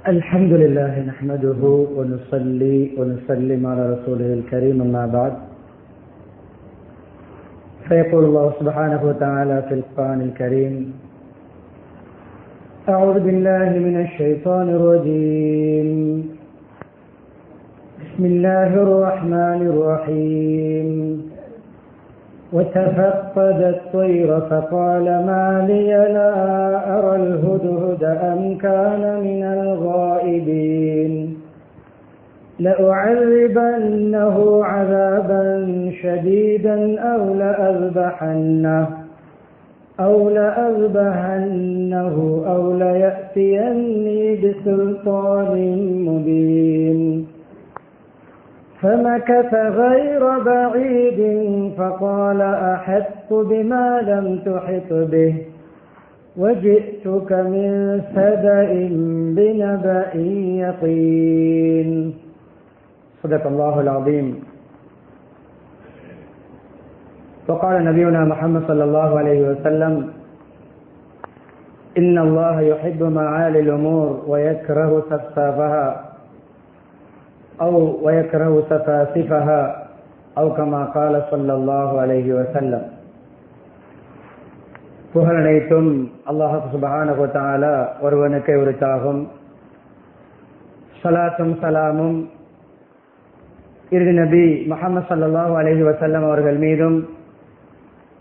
الحمد لله نحمده ونصلي ونسلم على رسوله الكريم أما بعد فيقول الله سبحانه وتعالى في القرآن الكريم أعوذ بالله من الشيطان الرجيم بسم الله الرحمن الرحيم وتفقد الطير فقال ما لي لا أرى الهدهد أم كان من الغائبين لأعذبنه عذابا شديدا أو لأذبحنه أو ليأتيني بسلطان مبين فمكث غير بعيد فقال أحطت بما لم تحط به وجئتك من سبأ بنبأ يقين صدق الله العظيم. وقال نبينا محمد صلى الله عليه وسلم إن الله يحب معالي الأمور ويكره سفسافها أو ويكره سفاسفها أو كما قال صلى الله عليه وسلم. புகழனைத்தும் அல்லாஹ் சுப்ஹானஹு வ தஆலா ஒருவனுக்கே உரித்தாகும். ஸலாத்தும் ஸலாமும் இறுதி நபி முஹம்மது ஸல்லல்லாஹு அலைஹி வஸல்லம் அவர்கள் மீதும்,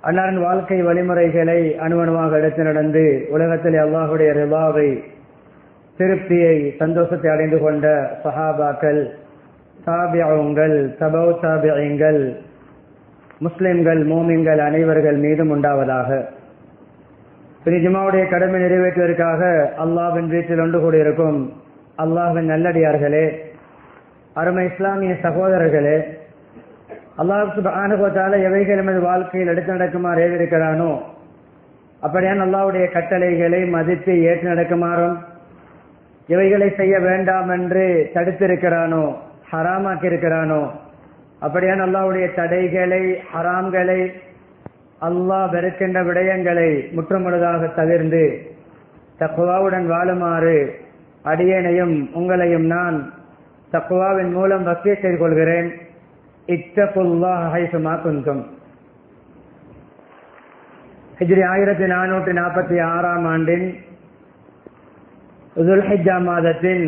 அன்னாரின் வாழ்க்கை வழிமுறைகளை அணுவணுவாக எடுத்து நடந்து உலகத்தில் அல்லாஹுடைய ரிலாவை, திருப்தியை, சந்தோஷத்தை அடைந்து கொண்ட சஹாபாக்கள், தாபிஊன்கள், தபவு தாபிஈன்கள், முஸ்லிம்கள், மோமின்கள் அனைவர்கள் மீதும் உண்டாவதாக. ஜுமாவுடைய கடமை நிறைவேற்றுவதற்காக அல்லாஹ்வின் வீட்டில் ஒன்று கூடியிருக்கும் அல்லாஹ்வின் நல்லடியார்களே, அருமை இஸ்லாமிய சகோதரர்களே, அல்லாஹ் சுப்ஹானஹு வ தஆலா எவைகள் நமது வாழ்க்கையில் எடுத்து நடக்குமாறு ஏவிருக்கிறானோ அப்படியான அல்லாஹ்வுடைய கட்டளைகளை மதித்து ஏற்று நடக்குமாறும், எவைகளை செய்ய வேண்டாம் என்று தடுத்திருக்கிறானோ, ஹராமாக்கி இருக்கிறானோ அப்படியான அல்லாஹ்வுடைய தடைகளை, ஹராம்களை, அல்லாஹ் வெறுக்கின்ற விடயங்களை முற்றுமுழுதாக தவிர்ந்து தக்வாவுடன் வாழுமாறு அடியேனையும் உங்களையும் நான் தக்வாவின் மூலம் வசியத் செய்து கொள்கிறேன். இத்தகுல்லாஹ ஹைசுமா குன்தும். ஹிஜ்ரி 1446 ஆண்டின் துல்ஹிஜ்ஜா மாதத்தின்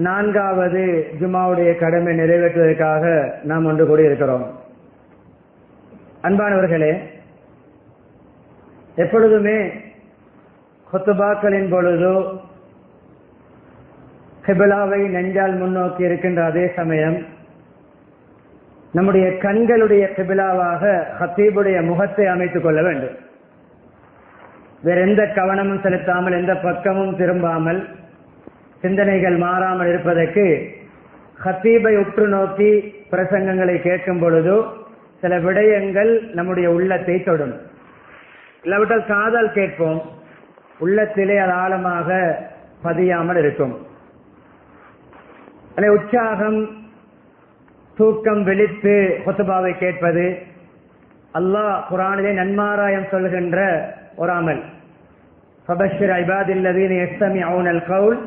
4வது ஜுமாவுடைய கடமை நிறைவேற்றுவதற்காக நாம் ஒன்று கூடியிருக்கிறோம். அன்பானவர்களே, எப்பொழுதுமே குத்துபாக்களின் பொழுதோ கிபிலாவை நெஞ்சால் முன்னோக்கி இருக்கின்ற அதே சமயம் நம்முடைய கண்களுடைய கிபிலாவாக ஹத்தீபுடைய முகத்தை அமைத்துக் கொள்ள வேண்டும். வேற எந்த கவனமும் செலுத்தாமல், எந்த பக்கமும் திரும்பாமல், சிந்தனைகள் மாறாமல் இருப்பதற்கு ஹத்தீபை உற்று நோக்கி பிரசங்கங்களை கேட்கும் பொழுதோ சில விடயங்கள் நம்முடைய உள்ளத்தை தொடும். இல்லாவிட்டால் காதால் கேட்போம், உள்ளத்திலே அது ஆழமாக பதியாமல் இருக்கும். உற்சாகம், தூக்கம் விழித்து குத்பாவை கேட்பது அல்லாஹ் குர்ஆனிலே நன்மாராயம் சொல்கின்ற ஒரு அமல். ஃபபஷ்ஷிர் இபாதில்லதீன யஸ்தமிஊனல் கௌல்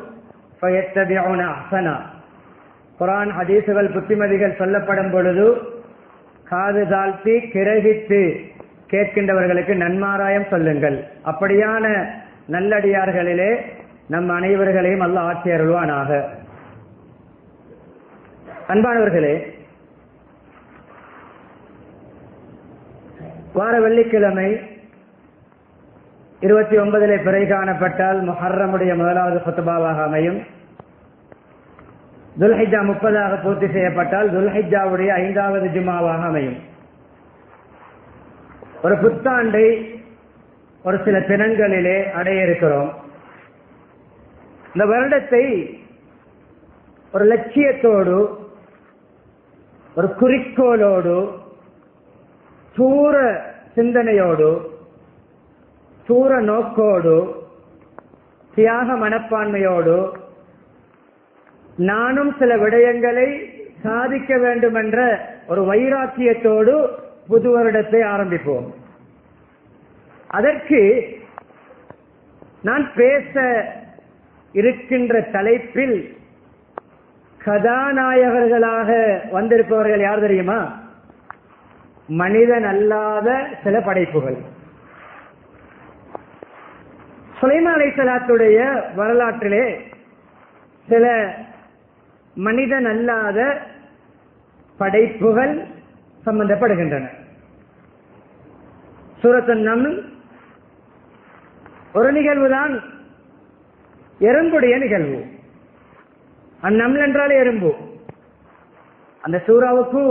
ஃபயத்தபிஊன அஹ்ஸனா. குர்ஆன் ஹதீஸுகள், புத்திமதிகள் சொல்லப்படும் பொழுது காது தாழ்த்தி கிரகித்து கேட்கின்றவர்களுக்கு நன்மாராயம் சொல்லுங்கள். அப்படியான நல்லடியார்களிலே நம் அனைவர்களையும் அல்லாஹ் ஆட்சி அருள்வானாக. அன்பானவர்களே, வார வெள்ளிக்கிழமை 29 பிறை காணப்பட்டால் முஹர்ரமுடைய முதலாவது குத்பாவாக அமையும். துல்ஹிஜ்ஜா 30 பூர்த்தி செய்யப்பட்டால் துல்ஹிஜ்ஜாவுடைய 5வது ஜுமாவாக அமையும். ஒரு புத்தாண்டை ஒரு சில தினங்களிலே அடைய இருக்கிறோம். இந்த வருடத்தை ஒரு லட்சியத்தோடு, ஒரு குறிக்கோளோடு, தூர சிந்தனையோடு, தூர நோக்கோடு, தியாக மனப்பான்மையோடு, நானும் சில விடயங்களை சாதிக்க வேண்டும் என்ற ஒரு வைராக்கியத்தோடு புது வருடத்தை ஆரம்பிப்போம். அதற்கு நான் பேச இருக்கின்ற தலைப்பில் கதாநாயகர்களாக வந்திருப்பவர்கள் யார் தெரியுமா? மனிதன் அல்லாத சில படைப்புகள். சுலைமான் அலைஹிஸ்ஸலாத்துடைய வரலாற்றிலே சில மனிதன் அல்லாத படைப்புகள் சம்பந்தப்படுகின்றன. சூரத்துன் நம்ல் ஒரு நிகழ்வுதான், எறும்புடைய நிகழ்வு. அந்நம்ல் என்றாலே எறும்பு. அந்த சூராவுக்கு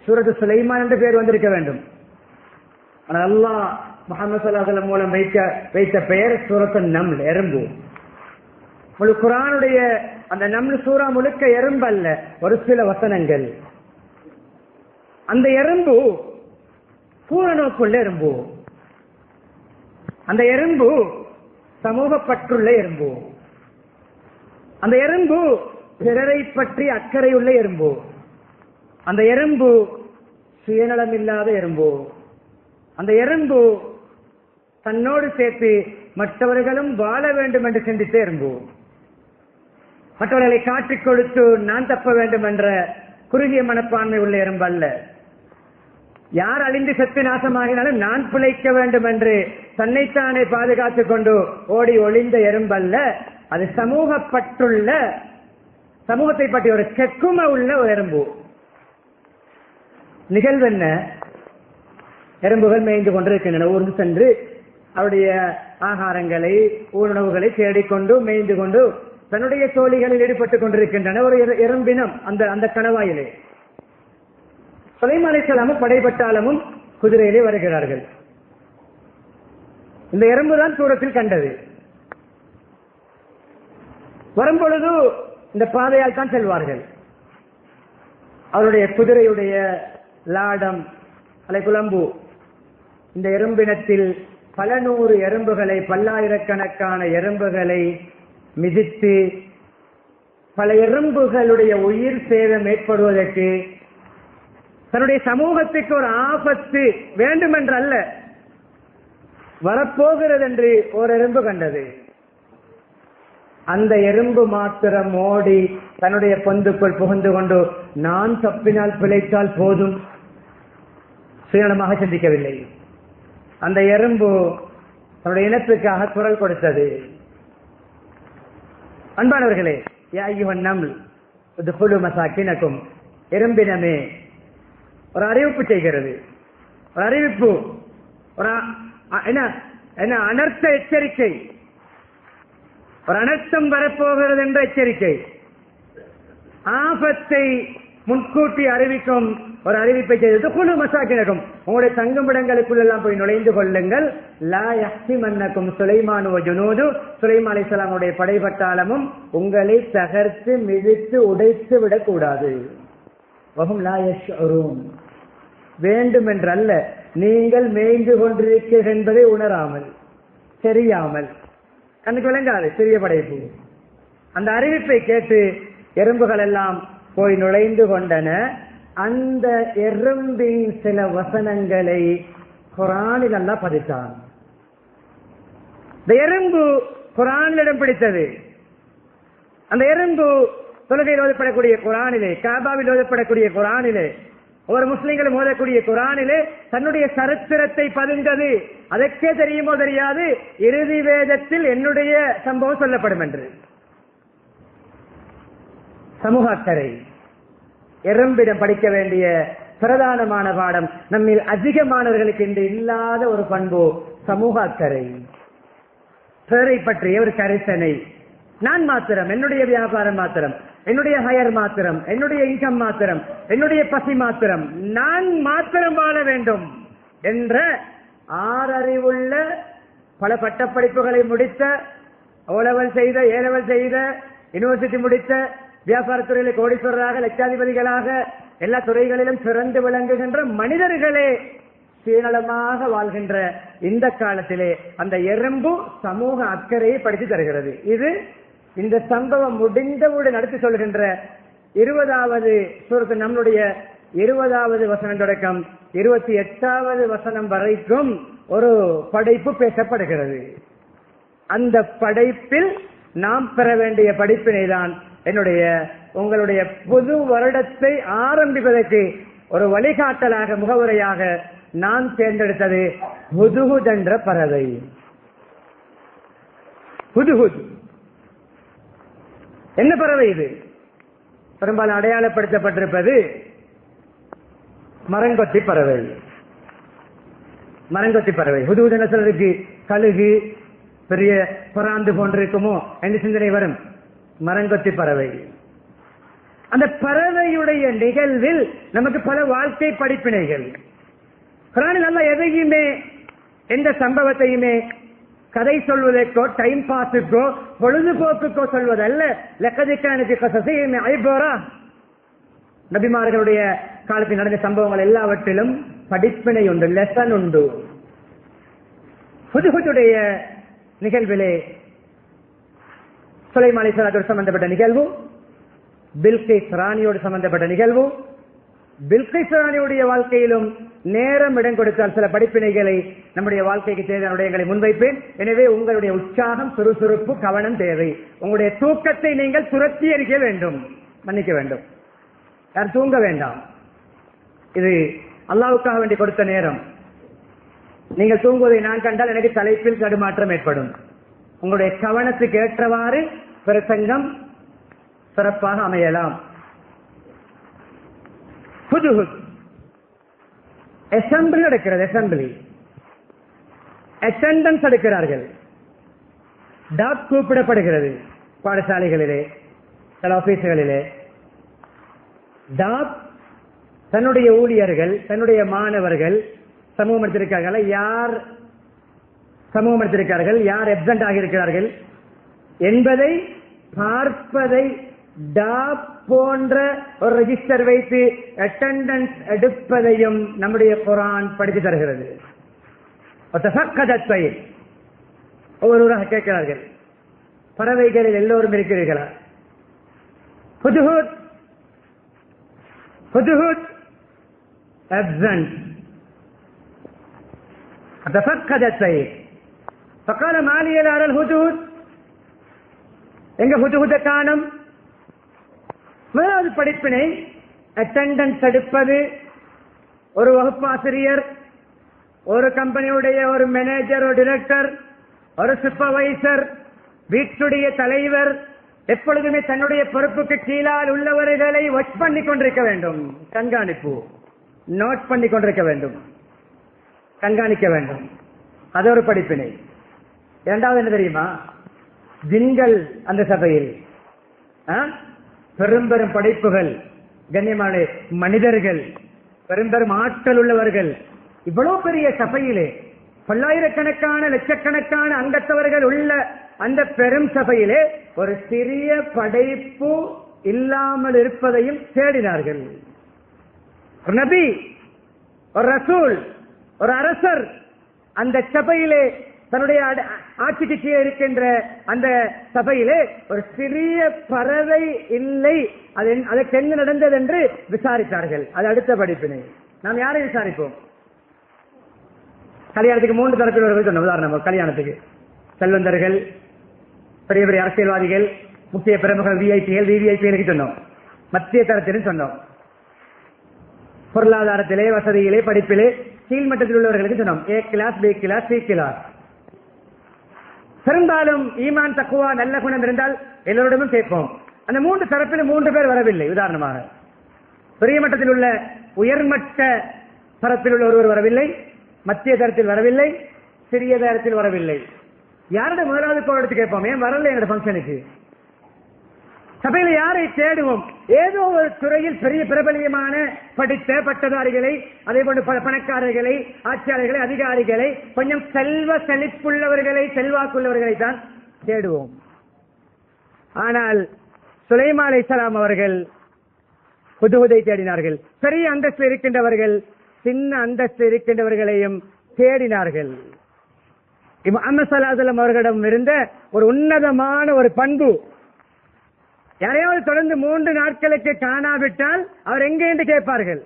சூரத்து சுலைமான் என்று பெயர் வந்திருக்க வேண்டும். ஆனால் அல்லாஹ் முஹம்மது ஸல்லல்லாஹு அலைஹி வஸல்லம் மூலம் வைத்த பெயர் சூரத்துன் நம்ல், எறும்பு. முழு குர்ஆனுடைய அந்த நம்ல் சூரா முழுக்க எறும்பு அல்ல, ஒரு சில வசனங்கள். அந்த எறும்பு பூரணோக்குள்ள எறும்பு. அந்த எறும்பு சமூக பற்றுள்ள எறும்பு. அந்த எறும்பு பிறரை பற்றி அக்கறை உள்ள எறும்பு. அந்த எறும்பு சுயநலம் இல்லாத எறும்பு. அந்த எறும்பு தன்னோடு சேர்த்து மற்றவர்களும் வாழ வேண்டும் என்று சிந்தித்த எறும்பு. மற்றவர்களை காட்டிக் கொடுத்து நான் தப்ப வேண்டும் என்ற குறுகிய மனப்பான்மை உள்ள எறும்பு அல்ல. யார் அழிந்து செத்து நாசமாகினாலும் நான் பிழைக்க வேண்டும் என்று தன்னைத்தானே பாதுகாத்துக் கொண்டு ஓடி ஒளிந்த எறும்பல்ல. அது சமூக பற்றுள்ள, சமூகத்தை பற்றி ஒரு கெக்கும உள்ள ஒரு எறும்பு. நிகழ்வு என்ன? எறும்புகள் மேய்ந்து கொண்டிருக்கின்றன. ஊர்ந்து சென்று அவருடைய ஆகாரங்களை, உணவுகளை தேடிக்கொண்டு மேய்ந்து கொண்டு தன்னுடைய தோழிகளில் ஈடுபட்டுக் கொண்டிருக்கின்றன. ஒரு எறும்பினம் அந்த கணவாயிலே. சுலைமான் அலைஹிஸ்ஸலாமும் படைபட்டாளமும் குதிரையிலே வருகிறார்கள். இந்த எறும்புதான் தூரத்தில் கண்டது. வரும்பொழுது இந்த பாதையால் தான் செல்வார்கள். அவருடைய குதிரையுடைய லாடம் குழம்பு இந்த எறும்பினத்தில் பல நூறு எறும்புகளை, பல்லாயிரக்கணக்கான எறும்புகளை மிதித்து பல எறும்புகளுடைய உயிர் சேதம் ஏற்படுவதற்கு, தன்னுடைய சமூகத்துக்கு ஒரு ஆபத்து வேண்டும் என்றல்ல, வரப்போகிறது என்று ஒரு எறும்பு கண்டது. அந்த எறும்பு மாத்திரம் ஓடி தன்னுடைய பொந்துக்குள் புகுந்து கொண்டு நான் தப்பினால் பிழைத்தால் போதும், சுயநலமாக சிந்திக்கவில்லை. அந்த எறும்பு தன்னுடைய இனத்துக்காக குரல் கொடுத்தது. அன்பானவர்களே, யா அய்யுஹன் நம்ல் உத்குலு மசாக்கினக்கும், எறும்பினமே ஒரு அறிவிப்பு செய்கிறது. ஒரு அறிவிப்பு, ஒரு என்ன அனர்த்த எச்சரிக்கை. ஒரு அனர்த்தம் வரப்போகிறது என்ற எச்சரிக்கை, ஆபத்தை முன்கூட்டி அறிவிக்கும் ஒரு அறிவிப்பை செய்தது. குழு மசாக்கினக்கும், உங்களுடைய தங்குமிடங்களுக்குள் எல்லாம் போய் நுழைந்து கொள்ளுங்கள். லா யஹ்திமன்னக்கும் சுலைமான் வ ஜுனூது, சுலைமான் அலைஹிஸ்ஸலாமுடைய படைபட்டாளமும் உங்களை தகர்த்து மிதித்து உடைத்து விடக்கூடாது. வஹும் லா யஷ்உரூன், வேண்டுமென்றல்ல, நீங்கள் மேய்ந்து கொண்டிருக்கிறீர்கள் என்பதை உணராமல், தெரியாமல், கண்ணுக்கு விளங்காது சிறிய படைப்பு. அந்த அறிவிப்பை கேட்டு எறும்புகள் எல்லாம் போய் நுழைந்து கொண்டன. அந்த எறும்பின் சில வசனங்களை குர்ஆனில் அல்லாஹ் பதித்தான். இந்த எறும்பு குர்ஆனில் இடம் பிடித்தது. அந்த எறும்பு தொழுகையில் ஓதப்படக்கூடிய குர்ஆனிலே, காபாவில் ஓதப்படக்கூடிய குர்ஆனிலே, ஒரு முஸ்லிம்களும் ஓதக்கூடிய குர்ஆனிலே தன்னுடைய சரித்திரத்தை பதிந்தது. அதற்கே தெரியுமோ தெரியாது, இறுதி வேதத்தில் என்னுடைய சம்பவம் சொல்லப்படும் என்று. சமூக அக்கறை எறும்பிடம் படிக்க வேண்டிய பிரதானமான பாடம். நம்மில் அதிகமானவர்களுக்கு இன்று இல்லாத ஒரு பண்பு சமூக அக்கறை, பிறரை பற்றிய ஒரு கரிசனை. நான் மாத்திரம், என்னுடைய வியாபாரம் மாத்திரம், என்னுடைய ஹயர் மாத்திரம், என்னுடைய இன்கம் மாத்திரம், என்னுடைய பசி மாத்திரம், நான் மாத்திரம் வாழ வேண்டும் என்ற ஆறறிவுள்ள, பல பட்டப்படிப்புகளை முடித்த, ஓலவல் செய்த, ஏலவல் செய்த, யூனிவர்சிட்டி முடித்த, வியாபாரத்துறையில கோடீஸ்வரராக, லட்சாதிபதிகளாக, எல்லா துறைகளிலும் சிறந்து விளங்குகின்ற மனிதர்களே சுயநலமாக வாழ்கின்ற இந்த காலத்திலே அந்த எறும்பு சமூக அக்கறையை படித்து தருகிறது. இது இந்த சம்பவம் முடிந்தவுடன் நடத்தி சொல்கின்ற 20வது சூரத்து நம்முடைய 20வது வசனம் தொடக்கம் 28வது வசனம் வரைக்கும் ஒரு படைப்பு பேசப்படுகிறது. அந்த படைப்பில் நாம் பெற வேண்டிய படிப்பினை தான் உங்களுடைய புது வருடத்தை ஆரம்பிப்பதற்கு ஒரு வழிகாட்டலாக முகவுரையாக நான் தேர்ந்தெடுத்தது ஹுதுஹுத் என்ற பறவை. ஹுதுஹுத் என்ன பறவை? இது பெரும்பாலும் அடையாளப்படுத்தப்பட்டிருப்பது மரங்கொத்தி பறவை. மரங்கொத்தி பறவை ஹுதுஹுத் என்ன சொல்றதுக்கு கழுகு பெரிய பராந்து போன்றிருக்குமோ என்று சிந்தனை வரும். மரங்கொத்தி பறவை. அந்த பறவையுடைய நிகழ்வில் நமக்கு பல வாழ்க்கை படிப்பினைகள். குர்ஆனில் அல்லாஹ் எதையுமே எந்த சம்பவத்தையுமே கதை சொல்வதற்கோ டைம் பாஸுக்கோ பொழுதுபோக்குக்கோ சொல்வதல்ல. லக்கத் கான ஃபீ கஸஸிஹிம் இப்ரா. நபிமார்களுடைய காலத்தில் நடந்த சம்பவங்கள் எல்லாவற்றிலும் படிப்பினை உண்டு, லெசன் உண்டு. ஹுதுஹுதுடைய நிகழ்விலே சுலைமான் அலைஹிஸ்ஸலாத்தோடு சம்பந்தப்பட்ட நிகழ்வு, பில்கிஸ் ராணியோடு சம்பந்தப்பட்ட நிகழ்வு. பில்கிஸ் ராணியுடைய வாழ்க்கையிலும் நேரம் இடம் கொடுத்தால் சில படிப்பினைகளை நம்முடைய வாழ்க்கைக்கு தேவையான விடயங்களை முன்வைப்பேன். எனவே உங்களுடைய உற்சாகம், சுறுசுறுப்பு, கவனம் தேவை. உங்களுடைய தூக்கத்தை நீங்கள் துரத்தி எறிக்க வேண்டும், மன்னிக்க வேண்டும். யார் தூங்க வேண்டாம். இது அல்லாஹ்வுக்காக வேண்டி கொடுத்த நேரம். நீங்கள் தூங்குவதை நான் கண்டால் எனக்கு தலைப்பில் தடுமாற்றம் ஏற்படும். உங்களுடைய கவனத்துக்கு ஏற்றவாறு பிரசங்கம் சிறப்பாக அமையலாம். ஹுதுஹுத் அசெம்பிளி நடக்கிறது. அசெம்பிளி அட்டெண்டன்ஸ் எடுக்கிறார்கள். டாக் கூப்பிடப்படுகிறது. பாடசாலைகளிலே, சில ஆபீஸ்களிலே டாக் தன்னுடைய ஊழியர்கள், தன்னுடைய மாணவர்கள் சமூகம் எடுத்திருக்கார்கள், யார் சமூகம் எடுத்திருக்கிறார்கள், யார் எப்சென்ட் ஆகியிருக்கிறார்கள் என்பதை பார்ப்பதை டாப் போன்ற ஒரு ரெஜிஸ்டர் வைத்து அட்டெண்டன்ஸ் எடுப்பதையும் நம்முடைய குர்ஆன் படித்து தருகிறது. ஒவ்வொருவராக கேட்கிறார்கள், பறவைகளில் எல்லோரும் இருக்கிறீர்களா? ஹுதுஹுத் ஹுதுஹுத் அப்சென்ட். فقال ما لي لا أرى الهدهد. எங்க ஹுதுஹுத காணோம்? முதலாவது படிப்பினை அட்டெண்டன்ஸ் எடுப்பது. ஒரு வகுப்பாசிரியர், ஒரு கம்பெனியுடைய ஒரு மேனேஜர், ஒரு டைரக்டர், ஒரு சூப்பர்வைசர், வீட்டுடைய தலைவர் எப்பொழுதுமே தன்னுடைய பொறுப்புக்கு கீழால் உள்ளவர்களை வாட்ச் பண்ணி கொண்டிருக்க வேண்டும். கண்காணிப்பு, நோட் பண்ணி கொண்டிருக்க வேண்டும், கண்காணிக்க வேண்டும். அது ஒரு படிப்பினை. இரண்டாவது என்ன தெரியுமா? ஜின்கள் அந்த சபையில் பெரும் பெரும் படைப்புகள், கண்ணியமான மனிதர்கள், பெரும் பெரும் ஆற்றல் உள்ளவர்கள், இவ்வளவு பெரிய சபையிலே பல்லாயிரக்கணக்கான லட்சக்கணக்கான அங்கத்தவர்கள் உள்ள அந்த பெரும் சபையிலே ஒரு சிறிய படைப்பு இல்லாமல் இருப்பதையும் தேடினார்கள். ஒரு நபி, ஒரு ரசூல், ஒரு அரசர் அந்த சபையிலே, தன்னுடைய ஆட்சிக்கு கீழே இருக்கின்ற அந்த சபையிலே ஒரு சிறிய பறவை இல்லை, அதற்கு என்ன நடந்தது என்று விசாரித்தார்கள். அது அடுத்த படிப்பினை. நாம் யாரை விசாரிப்போம்? கல்யாணத்துக்கு 3 தரப்பில் சொன்னோம். உதாரணம், கல்யாணத்துக்கு செல்வந்தர்கள், பெரிய பெரிய அரசியல்வாதிகள், முக்கிய பிரமுகர்கள், விஐபிகள், விவிஐபிகளுக்கு சொன்னோம். மத்திய தரத்திலும் சொன்னோம். பொருளாதாரத்திலே, வசதியிலே, படிப்பிலே கீழ்மட்டத்தில் உள்ளவர்களுக்கு சொன்னோம். A class, B class, C class. பெரும்பாலும் ஈமான், தக்குவா, நல்ல குணம் இருந்தால் எல்லோரிடமும் கேட்போம். அந்த 3 தரப்பில் 3 பேர் வரவில்லை. உதாரணமாக பெரிய மட்டத்தில் உள்ள உயர்மட்ட தரத்தில் உள்ள ஒருவர் வரவில்லை, மத்திய தரத்தில் வரவில்லை, சிறிய தரத்தில் வரவில்லை. யாரிடம் முதலாவது கோல் எடுத்து கேட்போம்? ஏன் வரல எங்க பங்கனுக்கு? சபையில் யாரை தேடுவோம்? ஏதோ ஒரு துறையில் பெரிய பிரபலியமான படித்த பட்டதாரிகளை, அதே போன்று பணக்காரர்களை, ஆட்சியாளர்களை, அதிகாரிகளை, கொஞ்சம் செல்வ செழிப்புள்ளவர்களை, செல்வாக்குள்ளவர்களை தான் தேடுவோம். ஆனால் சுலைமான் அலைஹிஸ்ஸலாம் அவர்கள் ஹுதுஹுதை தேடினார்கள். பெரிய அந்தஸ்து இருக்கின்றவர்கள், சின்ன அந்தஸ்து இருக்கின்றவர்களையும் தேடினார்கள். முஹம்மது ஸல்லல்லாஹு அலைஹி வஸல்லம் அவர்களிடம் இருந்த ஒரு உன்னதமான ஒரு பண்பு, யாரையாவது தொடர்ந்து 3 நாட்களுக்கு காணாவிட்டால் அவர் எங்கே என்று கேட்பார்கள்.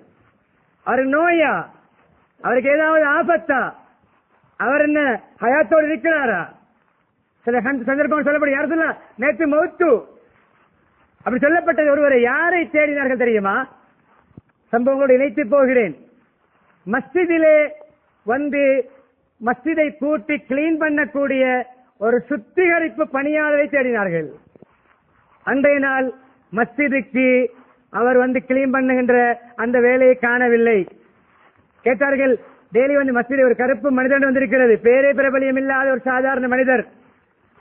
அவர் நோயா, அவருக்கு ஏதாவது ஆபத்தா, அவர் என்ன ஹயாத்தோடு இருக்கிறாரா, சில சந்தர்ப்பம் சொல்லப்படும். யார் சொல்ல நேற்று மௌத்து அப்படி சொல்லப்பட்டது. ஒருவரை யாரை தேடினார்கள் தெரியுமா? சம்பவங்களோடு இணைத்து போகிறேன். மஸ்ஜிதிலே வந்து மஸ்ஜிதை கூட்டி கிளீன் பண்ணக்கூடிய ஒரு சுத்திகரிப்பு பணியாளரை தேடினார்கள். அன்றைய நாள் மஸ்ஜிதுக்கு அவர் வந்து கிளீன் பண்ணுகின்ற அந்த வேலையை காணவில்லை. கேட்டார்கள், டெய்லி வந்து மஸ்ஜிதில் ஒரு கருப்பு மனிதன் வந்திருக்கிறது, பேரே பிரபலியம் இல்லாத ஒரு சாதாரண மனிதர்,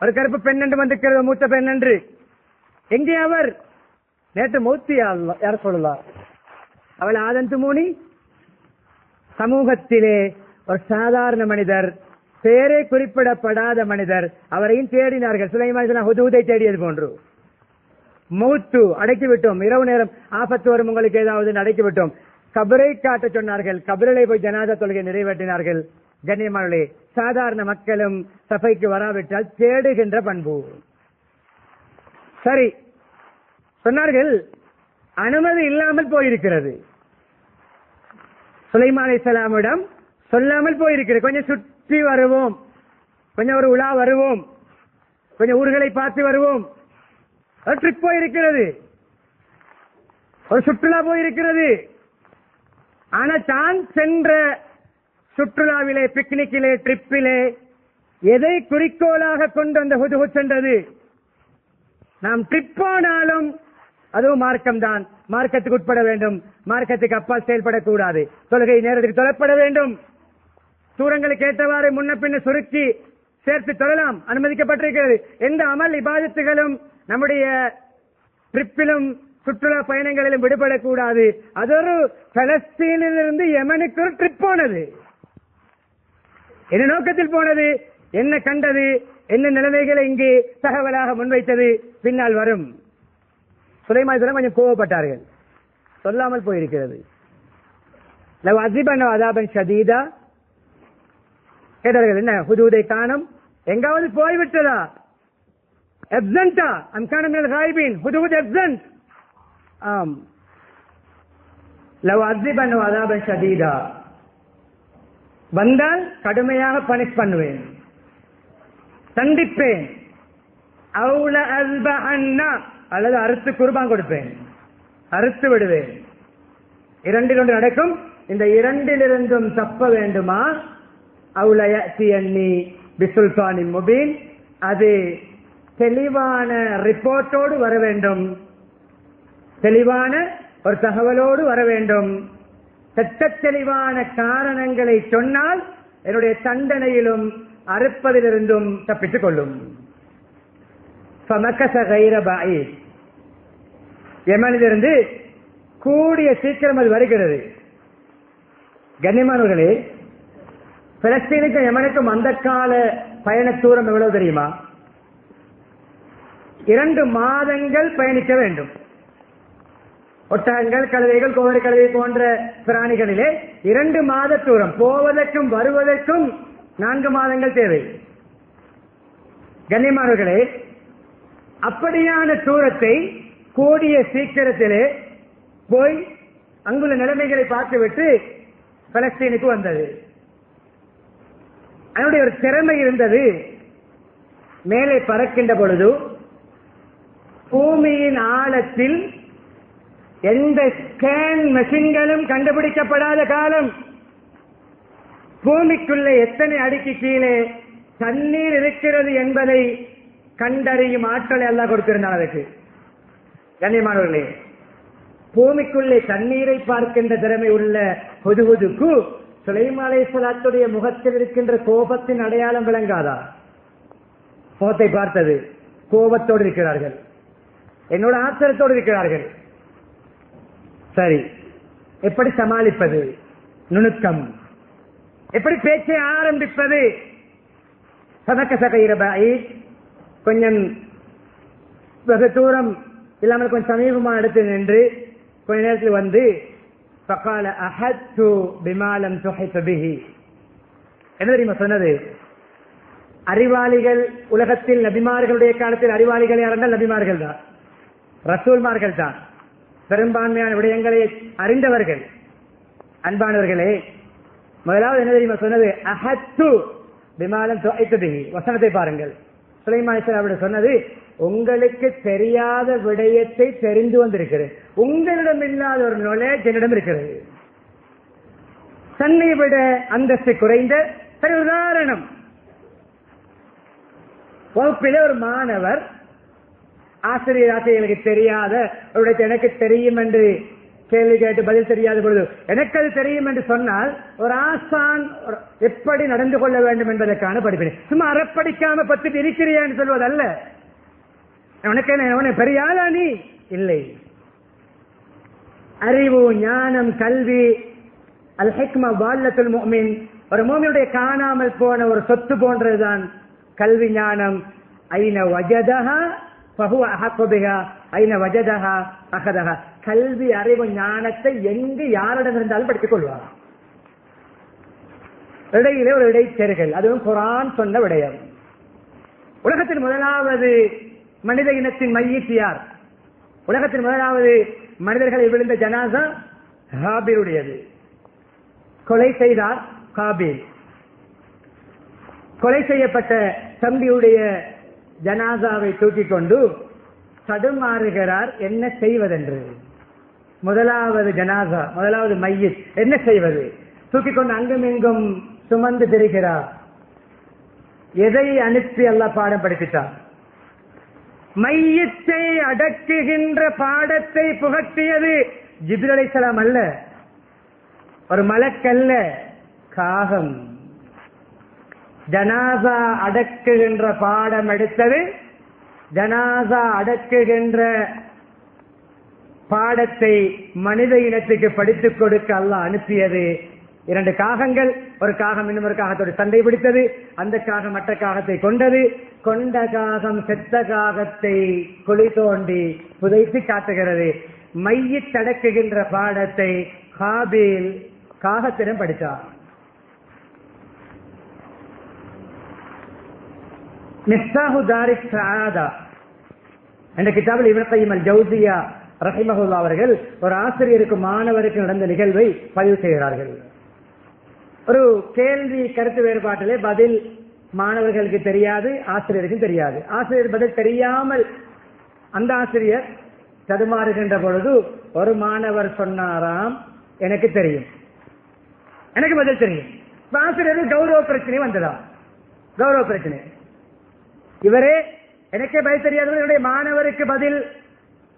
ஒரு கருப்பு பெண் என்று வந்திருக்கிறது, மூத்த பெண் என்று. எங்கே அவர்? நேற்று மௌத்தியா? யார் சொல்லலாம்? அவள் ஆதந்து மூனி சமூகத்திலே ஒரு சாதாரண மனிதர், பேரே குறிப்பிடப்படாத மனிதர். அவரையும் தேடினார்கள். சுலைமான் ஹுதூதை தேடியது போன்று. மௌத்து அடக்கி விட்டோம், இரவு நேரம் ஆபத்து வரும், உங்களுக்கு ஏதாவது அடக்கி விட்டோம். கபரை காட்ட சொன்னார்கள். கபரிலே போய் ஜனாதா தொழுகை நிறைவேற்றினார்கள். கண்ணியமானே, சாதாரண மக்களும் சபைக்கு வராவிட்டால் தேடுகின்ற பண்பு. சரி சொன்னார்கள், அனுமதி இல்லாமல் போயிருக்கிறது. சுலைமான் அலைஹிஸ்ஸலாமிடம் சொல்லாமல் போயிருக்கிறது. கொஞ்சம் சுற்றி வருவோம், கொஞ்சம் ஒரு உலா வருவோம், கொஞ்சம் ஊர்களை பார்த்து வருவோம். ஒரு ட்ரிப் போயிருக்கிறது, ஒரு சுற்றுலா போயிருக்கிறது. ஆனா தான் சென்ற சுற்றுலாவிலே, பிக்னிக்கிலே, ட்ரிப்பிலே எதை குறிக்கோளாக கொண்டு அந்த ஹுதுஹுத் சென்றது? நாம் ட்ரிப் போனாலும் அதுவும் மார்க்கம் தான், மார்க்கத்துக்கு உட்பட வேண்டும், மார்க்கத்துக்கு அப்பால் செயல்படக்கூடாது, தொழுகை நேரத்துக்கு தொழப்பட வேண்டும், தூரங்களுக்கு ஏற்றவாறு முன்ன பின்ன சுருக்கி சேர்த்து தொழலாம், அனுமதிக்கப்பட்டிருக்கிறது. எந்த அமல் இபாதத்துகளும் நம்முடைய ட்ரிப்பிலும் சுற்றுலா பயணங்களிலும் விடுபடக்கூடாது. அது ஒரு பலஸ்தீனிலிருந்து யமனுக்கு ஒரு ட்ரிப் போனது. என்ன நோக்கத்தில் போனது? என்ன கண்டது? என்ன நிலைமைகளை இங்கே தகவலாக முன்வைத்தது? பின்னால் வரும். சுலைமான் கொஞ்சம் கோவப்பட்டார்கள், சொல்லாமல் போயிருக்கிறது. கேட்டார்கள், என்ன ஹுதூதை காணும், எங்காவது போய்விட்டதா? எப்சன்டா அம்கான காய்பின் ஹுதூத் எப்சன்ட். ஆம், லவ் அஸிபன் அஸாபன் ஷதீதா, வந்தால் கடுமையாக பனிஷ் பண்ணுவேன், தண்டிப்பேன். அவுல அஸ்பஹன்னா, அல்லது அறுத்து குர்பான் கொடுப்பேன், அறுத்து விடுவேன். இரண்டில் ஒன்று நடக்கும். இந்த இரண்டிலிருந்தும் தப்ப வேண்டுமா? அவுல யஅ்தியன்னி பிசுல்தானின் முபீன், அது தெளிவான ரிப்போர்ட்டோடு வர வேண்டும், தெளிவான ஒரு தகவலோடு வர வேண்டும். தெளிவான காரணங்களை சொன்னால் என்னுடைய தண்டனையிலும் அறுப்பதிலிருந்தும் தப்பித்துக் கொள்ளும். யமனிலிருந்து கூடிய சீக்கிரம் அது வருகிறது. கண்ணியமானவர்களே, பலஸ்தீனுக்கும் யமனுக்கும் அந்த கால பயண தூரம் எவ்வளவு தெரியுமா? 2 மாதங்கள் பயணிக்க வேண்டும். ஒட்டகங்கள், கழுதைகள், கோவரி கழுதை போன்ற பிராணிகளிலே 2 மாத தூரம், போவதற்கும் வருவதற்கும் 4 மாதங்கள் தேவை. கண்ணியமானவர்களே, அப்படியான தூரத்தை கூடிய சீக்கிரத்திலே போய் அங்குள்ள நிலைமைகளை பார்த்துவிட்டு பலஸ்தீனுக்கு வந்தது. அதனுடைய ஒரு திறமை இருந்தது. மேலே பறக்கின்ற பொழுது பூமியின் ஆழத்தில் எந்த ஸ்கேன் மெஷின்களும் கண்டுபிடிக்கப்படாத காலம், பூமிக்குள்ளே எத்தனை அடிக்கு கீழே தண்ணீர் இருக்கிறது என்பதை கண்டறியும் ஆற்றலை அல்லாஹ் கொடுத்திருந்தான் அதற்கு. கண்ணியமானவர்களே, பூமிக்குள்ளே தண்ணீரை பார்க்கின்ற திறமை உள்ள ஹுதுஹுதுக்கு சுலைமான் அலைஹிஸ்ஸலாத்துடைய முகத்தில் இருக்கின்ற கோபத்தின் அடையாளம் விளங்காதா? முகத்தை பார்த்தது, கோபத்தோடு இருக்கிறார்கள், என்னோட ஆத்திரத்தோடு இருக்கிறார்கள். சரி, எப்படி சமாளிப்பது? நுணுக்கம். எப்படி பேச்சை ஆரம்பிப்பது? கொஞ்சம் வெகு தூரம் இல்லாமல் கொஞ்சம் சமீபமான இடத்தில் நின்று கொஞ்ச நேரத்தில் வந்து என்ன தெரியுமா சொன்னது? அறிவாளிகள் உலகத்தில் நபிமார்களுடைய காலத்தில் அறிவாளிகள் யாரென்றால் நபிமார்கள் தான், ரசூல்மார்கள் தான், பெரும்பான்மையான விடயங்களை அறிந்தவர்கள். அன்பானவர்களே, முதலாவது என்ன தெரியுமா சொன்னது? அஹத்து பிமாலம் துஹைத்து பிஹி. வசனத்தை பாருங்கள். சுலைமான் அலைஹிஸ்ஸலாம் சொன்னது, உங்களுக்கு தெரியாத விடயத்தை தெரிந்து வந்திருக்கிறேன். உங்களிடம் இல்லாத ஒரு knowledge என்னிடம் இருக்கிறது. தன்னை விட அந்தஸ்து குறைந்த உதாரணம், வகுப்பிலே ஒரு மாணவர் ஆசிரியருக்கு தெரியாத எனக்கு தெரியும் என்று கேள்வி கேட்டு பதில் தெரியாத பொழுது எனக்கு அது தெரியும் என்று சொன்னால் ஒரு ஆசான் எப்படி நடந்து கொள்ள வேண்டும் என்பதற்கான படிப்பினை. சும்மா அறப்படிக்காம பத்தி இருக்கிறியான்னு சொல்வதல்ல. உனக்கு என்ன பெரிய ஆளா நீ இல்லை. அறிவு, ஞானம், கல்வி, அல் ஹிக்மா வால்லத்துல் முஃமின், ஒரு முஃமினுடைய காணாமல் போன ஒரு சொத்து போன்றதுதான் கல்வி ஞானம். ஐன வஜதஹா ஃபஹுவ அஹக்கு பிஹா ஐன வஜதஹா அஹதஹா. கல்வி, அறிவு, ஞானத்தை எங்கு யாரிடம் இருந்தாலும் படித்துக் கொள்வார். இடையிலே ஒரு இடைச்செருகல், அதுவும் குர்ஆன் சொன்ன விடயம். உலகத்தின் முதலாவது மனித இனத்தின் மையீத் யார்? உலகத்தின் முதலாவது மனிதர்களை விழுந்த ஜனாசா ஹாபிலுடையது. கொலை செய்தார் ஹாபில். கொலை செய்யப்பட்ட தம்பியுடைய ஜனாசாவை தூக்கிக் கொண்டு தடுமாறுகிறார் என்ன செய்வதென்று. முதலாவது ஜனாசா, முதலாவது மையத், என்ன செய்வது? தூக்கிக் கொண்டு அங்கும் இங்கும் சுமந்து திரிகிறார். எதை அனுப்பி அல்லாஹ் பாடம் படித்தார்? மையத்தை அடக்குகின்ற பாடத்தை புகட்டியது ஜிப்ரீல் அலைஹிஸ்ஸலாம் அல்ல, ஒரு மலக்கல்ல, காகம். ஜனாசா அடக்குகின்ற பாடம் எடுத்தது, ஜனாசா அடக்குகின்ற பாடத்தை மனித இனத்துக்கு படித்துக் கொடுக்க அல்லாஹ் அனுப்பியது இரண்டு காகங்கள். ஒரு காகம் இன்னும் ஒரு காகத்தோடு சண்டை பிடித்தது. அந்த காகம் மற்ற காகத்தை கொண்டது. கொண்ட காகம் செத்த காகத்தை குழி தோண்டி புதைத்து காட்டுகிறது. மையத் அடக்குகின்ற பாடத்தை ஹாபீல் காகத்திடம் படித்தார். மிஃப்தாஹு தாரிஸ் ஸஆதா என்ற கிதாபில் இப்னு கய்யிம் அல் ஜௌஸியா ரஹிமஹுல்லாஹ் அவர்கள் ஒரு ஆசிரியருக்கு மாணவருக்கு நடந்த நிகழ்வை பதிவு செய்கிறார்கள். ஒரு கேள்வி கருத்து வேறுபாட்டிலே பதில் மாணவர்களுக்கு தெரியாது, ஆசிரியருக்கும் தெரியாது. ஆசிரியர் பதில் தெரியாமல் அந்த ஆசிரியர் தடுமாறுகின்ற பொழுது ஒரு மாணவர் சொன்னாராம், எனக்கு தெரியும், எனக்கு பதில் தெரியும். ஆசிரியருக்கு கௌரவ பிரச்சனை வந்ததா? கௌரவ பிரச்சனை. இவரே எனக்கே பதில் தெரியாது, என்னுடைய மாணவருக்கு பதில்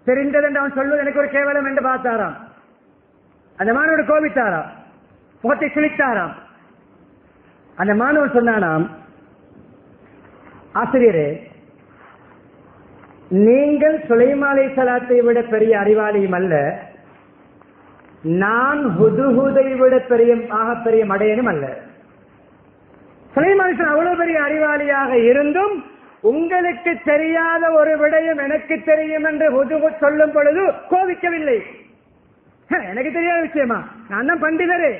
தெரிந்தது என்று அவன் சொல்வது எனக்கு ஒரு கேவலம் என்று பார்த்தாராம். அந்த மாணவர் கோபித்தாராம், முகத்தை கிழித்தாராம். அந்த மாணவன் சொன்னானாம், ஆசிரியரே, நீங்கள் சுலைமான் அலைஹிஸ்ஸலாத்தை விட பெரிய அறிவாளியும் அல்ல, நான் ஹுதுஹுதை விட பெரிய மடையனும் அல்ல. சுலைமான் அலைஹிஸ்ஸலாம் அவ்வளவு பெரிய அறிவாளியாக இருந்தும் உங்களுக்கு தெரியாத ஒரு விடயம் எனக்கு தெரியும் என்று ஹுதுஹுத் சொல்லும் பொழுது கோபிக்கவில்லை. எனக்கு தெரியாத விஷயமா? நான் தான் பண்டிதரே,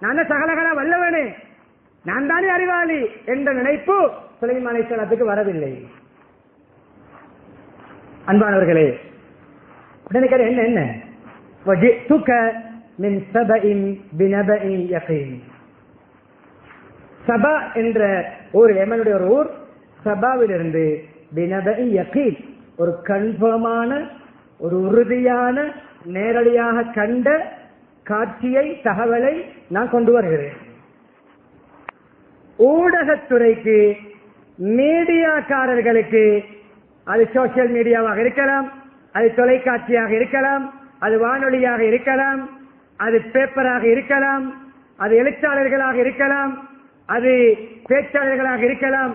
நான் தான் சகலகலா வல்லவனே, நான் தானே அறிவாளி என்ற நினைப்பு சுலைமான் அலைஹிஸ்ஸலாத்துக்கு வரவில்லை. அன்பானவர்களே, என்ன என்ன வஜிதுக மின் சபஇன் பினபஇன் யகீன். சபா என்ற ஊர், யமனுடைய ஒரு ஊர். சபாவிலிருந்து பினபஇன் யகீன், ஒரு கன்ஃபார்மான, ஒரு உறுதியான, நேரடியாக கண்ட காட்சியை, தகவலை நான் கொண்டு வருகிறேன். ஊடகத்துறைக்கு, மீடியாக்காரர்களுக்கு, அது சோசியல் மீடியாவாக இருக்கலாம், அது தொலைக்காட்சியாக இருக்கலாம், அது வானொலியாக இருக்கலாம், அது பேப்பராக இருக்கலாம், அது எழுத்தாளர்களாக இருக்கலாம், அது பேச்சாளர்களாக இருக்கலாம்.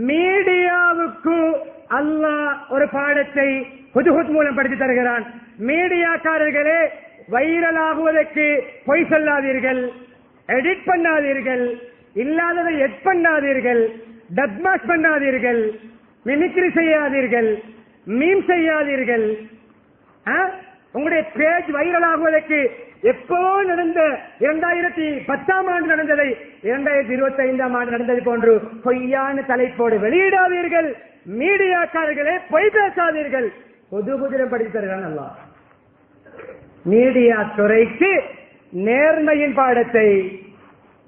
மீடியாவுக்கு அல்லாஹ் ஒரு பாடத்தை ஹுதுஹுத் மூலம் படித்து தருகிறான். மீடியாக்காரர்களே, வைரலாகுவதற்கு பொய் சொல்லாதீர்கள், எடிட் பண்ணாதீர்கள், இல்லாததை எட் பண்ணாதீர்கள், டப்மாஸ் பண்ணாதீர்கள், மிமிக்ரி செய்யாதீர்கள், மீம் செய்யாதீர்கள். உங்களுடைய பேஜ் வைரல் ஆகுவதற்கு எப்போ நடந்த 2010ஆம் ஆண்டு நடந்ததை 2025ஆம் ஆண்டு நடந்தது போன்று பொய்யான தலைப்போடு வெளியிடாதீர்கள். மீடியாக்காரர்களே, பொய் பேசாதீர்கள். பொது புதிரம் படித்து தருகிறான் அல்லாஹ். மீடியா துறைக்கு நேர்மையின் பாடத்தை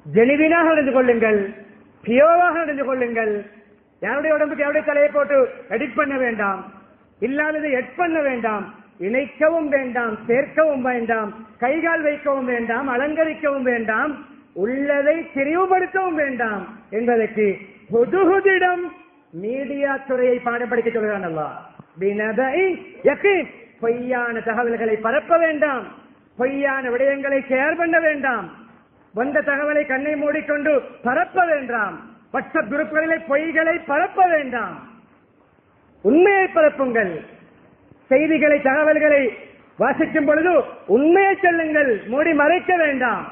ஜெனிவினாக நடந்து கொள்ளுங்கள், பியோவாக நடந்து கொள்ளுங்கள், யாருடைய உடம்புக்கு யாருடைய தலையை போட்டு எடிட் பண்ண வேண்டாம், இல்லாததை எட் பண்ண வேண்டாம், இணைக்கவும் வேண்டாம், சேர்க்கவும் வேண்டாம், கைகால் வைக்கவும் வேண்டாம், அலங்கரிக்கவும் வேண்டாம், உள்ளதை திரிவுபடுத்தவும் வேண்டாம் என்பதற்கு புதுகுதிடம் மீடியா துறையை பாடப்படுத்த சொல்கிறான் அல்லாஹ். பொய்யான தகவல்களை பரப்ப வேண்டாம், பொய்யான விடயங்களை ஷேர் பண்ண வேண்டாம், வந்த தகவலை கண்ணை மூடிக்கொண்டு பரப்ப வேண்டாம், வாட்ஸ்அப் குரூப்களிலே பொய்களை பரப்ப வேண்டாம், உண்மையை பரப்புங்கள். செய்திகளை தகவல்களை வாசிக்கும் பொழுது உண்மையை சொல்லுங்கள், மூடி மறைக்க வேண்டாம்.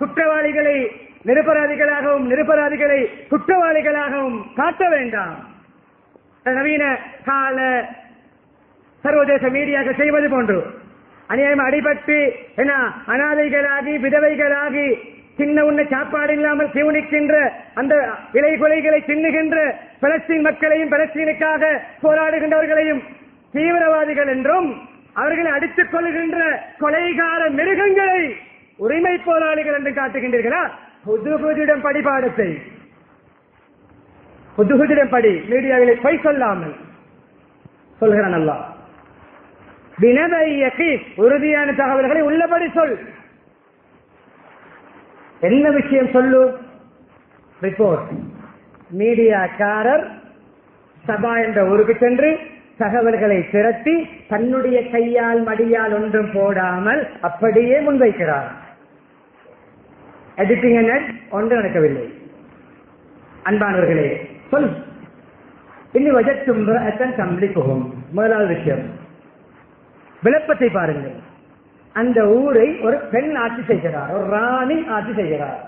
குற்றவாளிகளை நிரபராதிகளாகவும் நிரபராதிகளை குற்றவாளிகளாகவும் காட்ட வேண்டாம். நவீன கால சர்வதேச மீடியாக்கள் செய்வது போன்று அநியாயம் அடிபட்டு அனாதைகளாகி விதவைகளாகி சின்ன உன்ன சாப்பாடு இல்லாமல் தீவனிக்கின்ற அந்த இலை கொலைகளை தின்னுகின்ற பலஸ்தீன் மக்களையும் பலஸ்தீனுக்காக போராடுகின்றவர்களையும் தீவிரவாதிகள் என்றும் அவர்களை அடித்துக் கொள்கின்ற கொலைகார மிருகங்களை உரிமை போராளிகள் என்று காட்டுகின்றீர்களா? புதுகுதிடம் படிபாடத்தை புதுகுதிடம் படி மீடியாவிலே பொய் சொல்லாமல் சொல்கிறான் அல்லாஹ். உறுதியான தகவல்களை உள்ளபடி சொல். என்ன விஷயம் சொல்லு? ரிப்போர்ட். மீடியாக்காரர் சபா என்ற ஊருக்கு சென்று தகவல்களை திரட்டி தன்னுடைய கையால் மடியால் ஒன்றும் போடாமல் அப்படியே முன்வைக்கிறார். எடிட்டிங் ஒன்று நடக்கவில்லை. அன்பானவர்களே, சொல். இன்னும் வஜத்தும் தம்பி போகும். முதலாவது விஷயம், விளப்பத்தை பாருங்கள். அந்த ஊரை ஒரு பெண் ஆட்சி செய்கிறார், ஒரு ராணி ஆட்சி செய்கிறார்.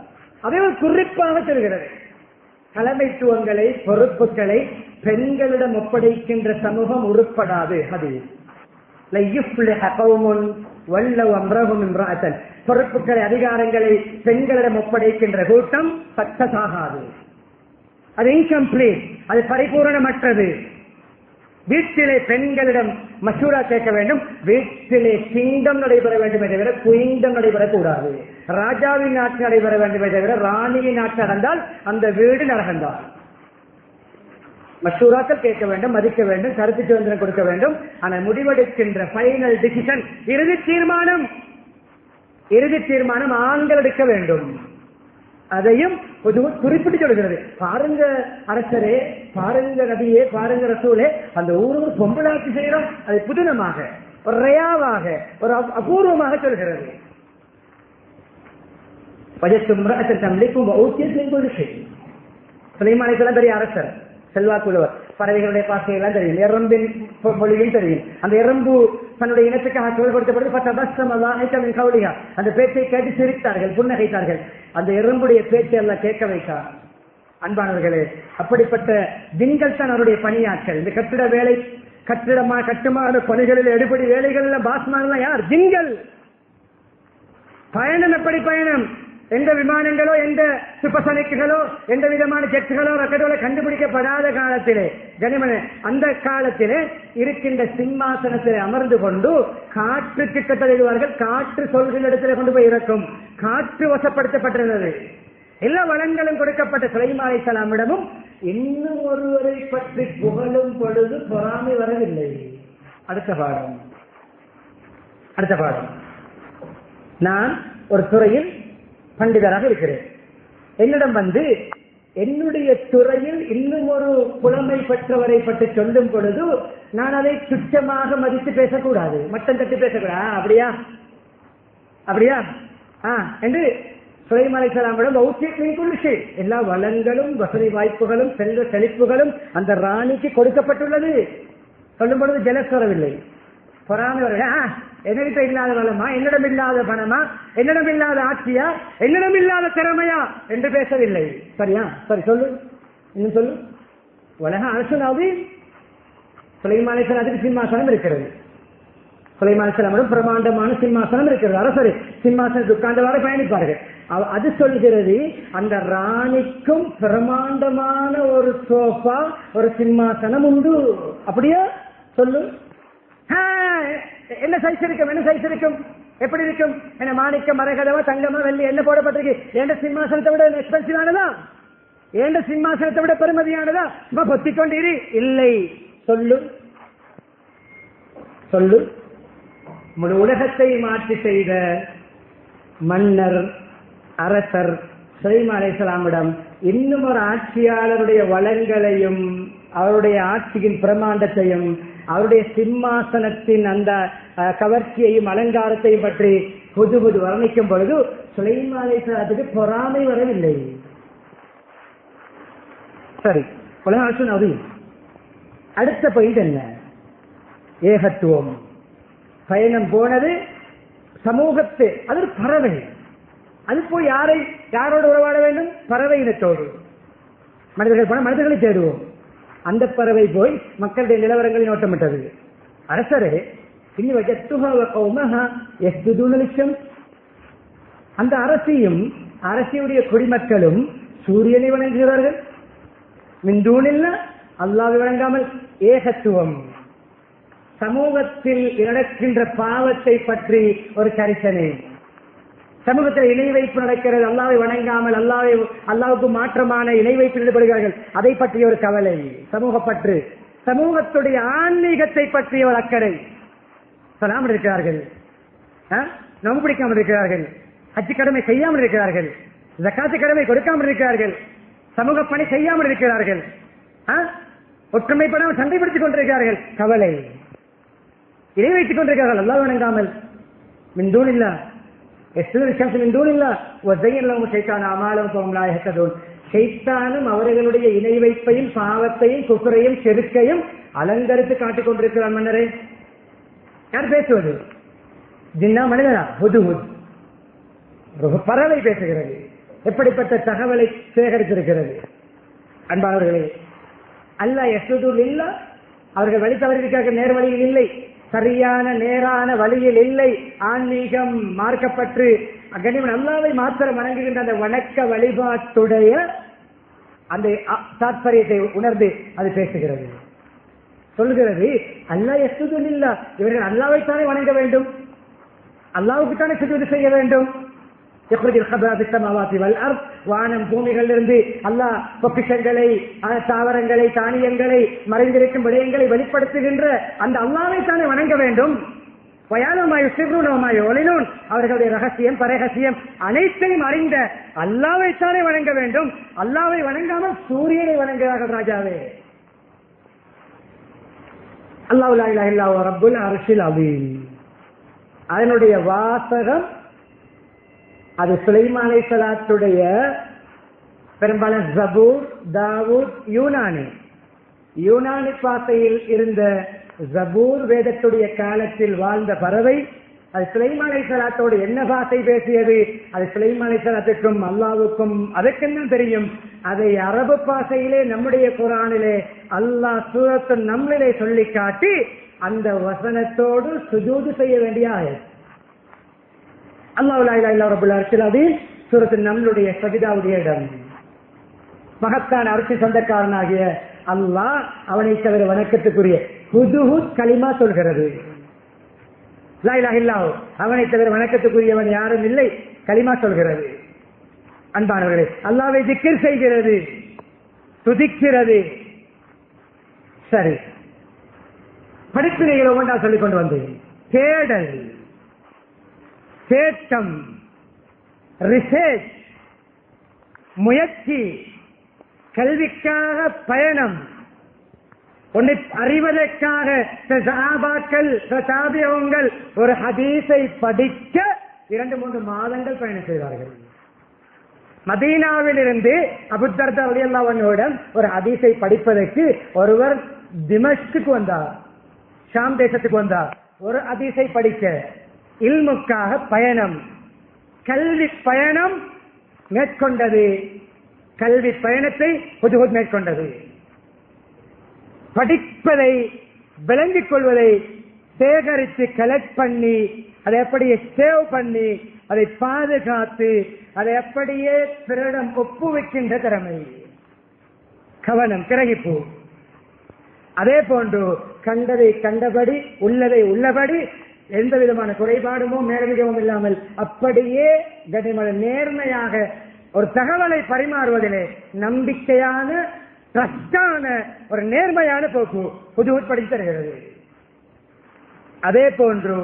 அதை ஒரு குறிப்பாக சொல்கிறது. தலைமைத்துவங்களை பொறுப்புகளை பெண்களிடம் ஒப்படைக்கின்ற சமூகம் உருப்படாது. அது பொறுப்புகளை அதிகாரங்களை பெண்களிடம் ஒப்படைக்கின்ற கூட்டம் சக்சஸ் ஆகாது. அது இன்கம்ப்ளீட், அது பரிபூரணமற்றது. வீட்டிலே பெண்களிடம் மசூரா கேட்க வேண்டும். வீட்டிலே கிங்டம் நடைபெற வேண்டும் என்ற தவிர குயிங்டம் நடைபெறக்கூடாது. ராஜாவின் ஆட்சி நடைபெற வேண்டும் என்ற தவிர ராணியின் ஆட்சி நடந்தால் அந்த வீடு நரகந்தான். மசூராக்கள் கேட்க வேண்டும், மதிக்க வேண்டும், கருத்து சுதந்திரம் கொடுக்க வேண்டும். ஆனால் முடிவெடுக்கின்ற ஃபைனல் டிசிஷன், இறுதி தீர்மானம் ஆண்கள் எடுக்க வேண்டும். அதையும் குறிப்பிட்டு சொல்கிறது. பாருங்க அரசரே, பாருங்க நபியே, பாருங்க ரசூலே, அந்த ஊருக்கு பொம்பளாட்சி செய்யறோம். அதை புதினமாக, ஒரு ரயாவாக, ஒரு அபூர்வமாக சொல்கிறது. சுலைமான் பெரிய அரசர், செல்வாக்குள்ளவர், பறவைகளுடைய பாசையெல்லாம் தெரியும், எறும்பின் மொழியும் தெரியும். அந்த எறும்பு தன்னுடைய இனத்துக்காக செயல்படுத்தப்பட்டு அந்த பேச்சை கேட்டு சிரித்தார்கள், புன்னகைத்தார்கள். அந்த எறும்புடைய பேச்சை எல்லாம் கேட்க வைத்தார். அன்பானவர்களே, அப்படிப்பட்ட திங்கள் தான் அவருடைய பணியாட்கள். இந்த கட்டிட வேலை, கட்டுமான பணிகளில் எடுபடி வேலைகள் எல்லாம் பாஸ்மான் யார்? ஜின்கள். பயணம் எப்படி பயணம்? எந்த விமானங்களோ, எந்த சுப்பசனிக்குகளோ, எந்த விதமான ஜெட்டுகளோ, ராக்கெட்டுகளோ கண்டுபிடிக்கப்படாத காலத்திலே, கனிமனே, அந்த காலத்திலே இருக்கின்ற சிம்மாசனத்திலே அமர்ந்து கொண்டு காற்று கிட்ட எழுவார்கள். காற்று சொல்கிற இடத்திலே கொண்டு போய் இறக்கும். காற்று வசப்படுத்தப்பட்டிருந்தது. எல்லா வளங்களும் கொடுக்கப்பட்ட சுலைமான் அலைஹிஸ்ஸலாமிடமும் இன்னும் ஒருவரை பற்றி புகழும் பொழுது பொறாமை வரவில்லை. அடுத்த பாடம். நான் ஒரு துறையில் பண்டிதராக இருக்கிறேன். என்னிடம் வந்து என்னுடைய துறையில் இன்னும் ஒரு புலமை பெற்றவரை பற்றி சொல்லும் பொழுது நான் அதை துச்சமாக மதித்து பேசக்கூடாது, மட்டம் தட்டி பேசக்கூடாது. அப்படியா என்று சுலைமான் அலைஹிஸ்ஸலாமிடம் எல்லா வளங்களும் வசதி வாய்ப்புகளும் செல்வ செழிப்புகளும் அந்த ராணிக்கு கொடுக்கப்பட்டுள்ளது. சொல்லும் பொழுது ஜெலஸ் வரவில்லை, பொறாமை வரவில்லை. என்னிடம் இல்லாத வளமா, என்னிடம் இல்லாத பணமா, என்னிடம் இல்லாத ஆட்சியா, என்னிடம் இல்லாத திறமையா என்று பேசவில்லை. சரியா? சரி, சொல்லு, இன்னும் சொல்லு. உலக அரசனாவது சுலைமான் அலைஹிஸ்ஸலாத்துக்கு சிம்மாசனம் இருக்கிறது. சுலைமான் அலைஹிஸ்ஸலாமிடம் பிரமாண்டமான சிம்மாசனம் இருக்கிறது. அரசர் சிம்மாசனத்தை உட்கார்ந்தவாறு பயணிப்பார்கள். அது சொல்கிறது, அந்த ராணிக்கும் பிரமாண்டமான ஒரு சோஃபா, ஒரு சிம்மாசனம் உண்டு. அப்படியா? சொல்லு. என்ன சைஸ் இருக்கும்? எப்படி இருக்கும்? என்ன மாணிக்க மரகதவா தங்கமா வெள்ளி என்ன போடப்பட்டிருக்கு? எந்த சிம்மாசனத்தை விட எக்ஸ்பென்சிவ் ஆனதா? ஏண்ட சிம்மாசனத்தை விட பெருமதியானதா? பொத்திக்கொண்டீரி இல்லை. சொல்லு சொல்லு. முழு உலகத்தை மாற்றி செய்த மன்னர் அரசர் சுலைமான் அலைஹிஸ்ஸலாமிடம் இன்னும் ஒரு ஆட்சியாளருடைய வளங்களையும் அவருடைய ஆட்சியின் பிரமாண்டத்தையும் அவருடைய சிம்மாசனத்தின் அந்த கவர்ச்சியையும் அலங்காரத்தையும் பற்றி புது புது வர்ணிக்கும் பொழுது சுலைமான் அலைஹிஸ்ஸலாத்துக்கு பொறாமை வரவில்லை. சரி, அது அடுத்த பாயிண்ட் என்ன? ஏகத்துவம். பயணம் போனது சமூகத்து, அது ஒரு பறவை. அது போய் யாரோடு உறவாட வேண்டும்? பறவை இனத்தோடு. மனிதர்கள் போன மனிதர்களை தேடுவோம். அந்த பறவை போய் மக்களுடைய நிலவரங்களை நோட்டமிட்டது. அரசரே, அந்த அரசியும் அரசியுடைய குடிமக்களும் சூரியனை வணங்குகிறார்கள். மின்தூனில்ல, அல்லாஹ்வை வணங்காமல். ஏகத்துவம். சமூகத்தில் நடக்கின்ற பாவத்தை பற்றி ஒரு கரிசனை. சமூகத்தில் இணை வைப்பு நடக்கிறது, அல்லாஹ்வை வணங்காமல் அல்லாஹ்வுக்கு மாற்றமான இணை வைப்பில் ஈடுபடுகிறார்கள், அதை பற்றிய ஒரு கவலை. சமூகப்பற்று. சமூகத்துடைய ஆன்மீகத்தை பற்றிய ஒரு அக்கறை. சொல்லாமல் இருக்கிறார்கள், நோன்பு பிடிக்காமல் இருக்கிறார்கள், ஹஜ் கடமை செய்யாமல் இருக்கிறார்கள், ஜகாத் கடமை கொடுக்காமல் இருக்கிறார்கள், சமூக பணி செய்யாமல் இருக்கிறார்கள், ஒற்றுமைப்படாமல் சண்டைப்படுத்திக் கொண்டிருக்கிறார்கள். கவலை. இணை வைத்துக் கொண்டிருக்கிறார்கள் அல்லாஹ் வணங்காமல். மின்தூனில்லா அவர்களுடைய இணை வைப்பையும் பாவத்தையும் குஃப்ரையும் செருக்கையும் அலங்கரித்து காட்டிக் கொண்டிருக்கிறார். மன்னரே, யார் பேசுவது? ஜின்னா, மனிதனா? பறவை பேசுகிறது. எப்படிப்பட்ட தகவலை சேகரித்திருக்கிறது? அன்பானவர்களே, அல்லாஹ் யஸ்ஜுது இல்லா, அவர்கள் வழி தவறியிருக்கிறார்கள், நேர் வழியில் இல்லை, சரியான நேரான வழியில் இல்லை. ஆன்மீகம் மார்க்கப்பட்டு கனிமன் அல்லாஹ்வை மாத்திரம் வணங்குகின்ற அந்த வணக்க வழிபாட்டுடைய அந்த தாத்பரியத்தை உணர்ந்து அது பேசுகிறது, சொல்கிறது. அல்லாஹ் யஸ்ஜுது இல்லா, இவர்கள் அல்லாஹ்வைத்தானே வணங்க வேண்டும், அல்லாஹ்வுக்குத்தானே சுஜூது செய்ய வேண்டும். வானம் பூமிகளிலிருந்து அல்லாஹ் பொக்கிஷங்களை, தாவரங்களை, தானியங்களை, மறைந்திருக்கும் விடயங்களை வெளிப்படுத்துகின்ற அந்த அல்லாஹ்வை தானே வணங்க வேண்டும். அவர்களுடைய ரகசியம் பரகசியம் அனைத்தையும் அறிந்த அல்லாஹ்வை தானே வணங்க வேண்டும். அல்லாஹ்வை வணங்காமல் சூரியனை வணங்குகிறார்கள். ராஜாவே, அல்லாஹ் லா இலாஹ இல்லல்லாஹு ரப்புல் அர்ஷில் அஸீம். அதனுடைய வாசகம் அது சுலைமான் அலைஹிஸ்ஸலாத்துடைய பெரும்பாலும் ஜபூர், தாவூத், யூனானி பாசையில் இருந்த ஜபூர் வேதத்துடைய காலத்தில் வாழ்ந்த பறவை. அது சுலைமான் அலைஹிஸ்ஸலாத்தோடு என்ன பாசை பேசியது? அது சுலைமான் அலைஹிஸ்ஸலாத்துக்கும் அல்லாஹ்வுக்கும் அதற்கென்ன தெரியும். அதை அரபு பாசையிலே நம்முடைய குர்ஆனிலே அல்லாஹ் சூரத்து நம்லிலே சொல்லி காட்டி அந்த வசனத்தோடு சுஜூது செய்ய வேண்டிய ஆயத். அல்லாஹ் லா இலாஹ இல்லல்லாஹு ரப்புல் அர்ஷில் அஸீம் சூரத்து நம்லுடைய சஜிதாவுடைய இடம். மகத்தான அரிசி சொந்தக்காரனாகிய அல்லாஹ் அவனை தவிர வணக்கத்துக்குரிய ஹுதுஹுத் கலிமா சொல்கிறது. லா இலாஹ இல்லல்லாஹு, அவனை தவிர வணக்கத்துக்குரியவன் யாரும் இல்லை, கலிமா சொல்கிறது. அன்பானவர்களே, அல்லாஹ்வை திக்ர் செய்கிறது, துதிக்கிறது. சரி, படிப்பினைகளை ஒவ்வொன்றா சொல்லிக் கொண்டு வந்தேன். தேடல், தேட்டம், ரிசர்ச், முயற்சி, கல்விக்காக பயணம், ஒன்றை அறிவதற்காக ஒரு ஹதீஸை படிக்க 2-3 மாதங்கள் பயணம் செய்வார்கள். மதீனாவில் இருந்து அபூ தர்தா ரலியல்லாஹு அன்ஹுவிடம் ஒரு ஹதீஸை படிப்பதற்கு ஒருவர் திமஷ்குக்கு வந்தார், ஷாம் தேசத்துக்கு வந்தார். ஒரு ஹதீஸை படிக்க இல்முக்காக பயணம், கல்வி பயணம் மேற்கொண்டது. கல்வி பயணத்தை ஹுதுஹுத் மேற்கொண்டது. படிப்பதை, விளங்கிக் கொள்வதை சேகரித்து கலெக்ட் பண்ணி, அதை அப்படியே சேவ் பண்ணி, அதை பாதுகாத்து, அதை அப்படியே பிறரிடம் ஒப்புவிக்கின்ற திறமை, கவனம், கிரகிப்பு. அதே போன்று கண்டதை கண்டபடி, உள்ளதை உள்ளபடி, எந்த விதமான குறைபாடுமோ மேலதிகமும் இல்லாமல் அப்படியே கனிமலை நேர்மையாக ஒரு தகவலை பரிமாறுவதிலே நம்பிக்கையான ட்ரஸ்டான ஒரு நேர்மையான போக்கு ஹுதுஹுத் படித்து தருகிறது. அதே போன்று